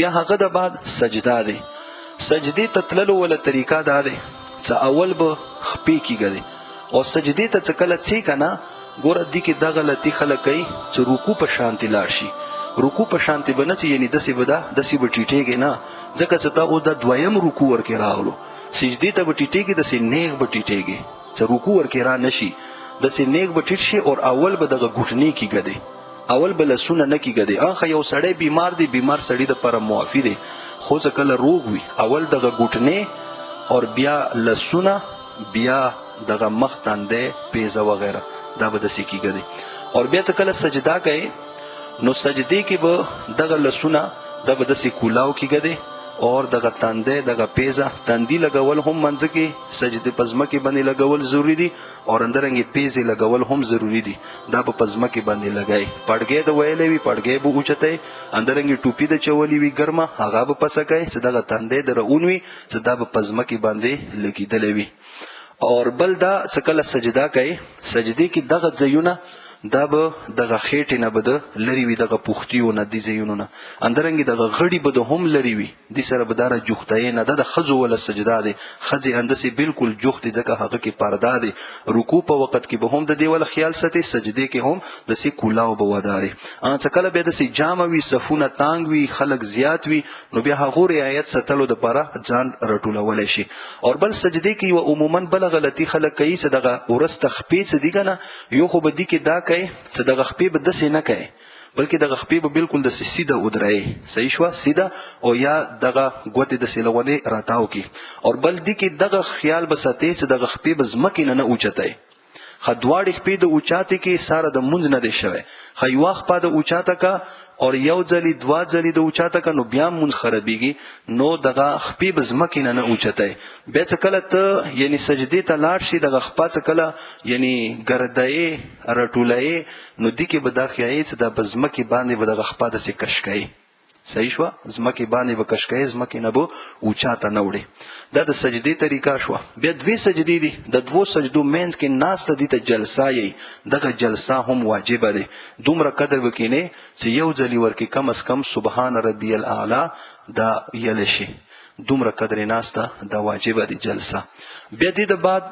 بیا هغه د بعد سجده دی. سجدې ته تللو ولا طریقه دا دی چې اول به خپې کېږدي او سجدې ته چې کله څې که نه ګوره دې کې دغه غلطي خلک کوي چې رکوع په شانتې لاړ شي. رکوع په شانتې به نه څه یعنې داسې به ده داسې به ټیټېږي نه، ځکه چې تا اوس دا دویم رکوع ورکې راغلو. سجدې ته به ټیټېږي داسې نیغ به ټیټېږي چې رکوع ورکې را نه شي، داسې نیغ به ټیټ شي او اول به دغه ګوټنې کېږدي، اول به لسونه نه کېږدي. آخه یو سړی بیمار دی، بیمار سړي دپاره معافي دی، خو چې کله روغ وي اول دغه ګوټنې اور بیا لسونه بیا دغه مخ تندی پیزه وغیره دا به داسې کېږدي. اور بیا چې کله سجده کوي نو سجدې کې به دغه لسونه دا به داسې کولاو کېږدي اور دغه تندی دغه پیزه تندي لګول هم منځ کې سجدې په ځمکې باندې لګول ضروري دي اور اندرنګې پیزې لګول هم ضروري دي. دا به په ځمکې باندې لګای. پړګې د ویلې وي پړګې به اوچتای، اندرنګې ټوپي د چولې وي ګرمه هغه به پسه کوي چې دغه تندی د رؤون وي چې دا به په ځمکې باندې لګېدلی وي. اور بل دا چې کله سجده کوي سجدې کې دغه ځایونه دا به دغه خېټې نه به د لرې وي، دغه پوښتیو نه دې ځایونو نه، اندرنګې دغه غړي به د هم لرې وي، دې سره به دا را جوختیې نه. دا د ښځو وله سجده دی، ښځې همداسې بلکل جوخت دي ځکه هغه کې پرده دی. رکوع په وخت کې به هم د دې وله خیال ساتي، سجدې کې هم داسې کولاو به وداري. چې کله بیا داسې جامه وي صفونه تانګ وي خلک زیات وي نو بیا هغو رعایت ساتلو دپاره ځان راټولولی شي. اور بل سجدې کې یوه عموما بله غلطي خلک کوي چې دغه وروسته خپې څه دي که نه یو خو به دې کې دا کوي چې دغه خپې به داسې نه کوي بلکې دغه خپې به بلکل داسې سیده ودرایي، صحیح شوه سیده، او یا دغه ګوتې داسې لغونې راتاو کړي. اور بل دې کې دغه خیال به ساتي چې دغه خپې به ځمکې نه اوچتای. ښه دواړې خپې د اوچاتې کې ساره د مونځ نه دی شوی. ښه یوه خپه د اوچاته که اور یو ځلې دوه ځلې د اوچاته که نو بیا مونځ خرابېږي، نو دغه خپې به ځمکې نه اوچتای. بیا څه کله ته یعنې سجدې ته لاړ شي دغه خپه څه کله یعنې ګردیې راټولایې نو دې کې به دا ښیایي چې دا به ځمکې باندې به دغه خپه داسې کش کوي، صحیح شوه، ځمکې باندې به کش کوي، ځمکې نه به اوچاته نه وړي. دا د سجدې طریقه شوه. بیا دوې سجدې دي، د دوو سجدو منځ کې ناسته دي ته جلسه یي، دغه جلسه هم واجبه دی. دومره قدر وکینې چې یو ځلې ورکې کم از کم سبحان ربی الاعلی دا یلی شي، دومره قدر ناسته دا واجبه دی جلسه. بیا دې د بعد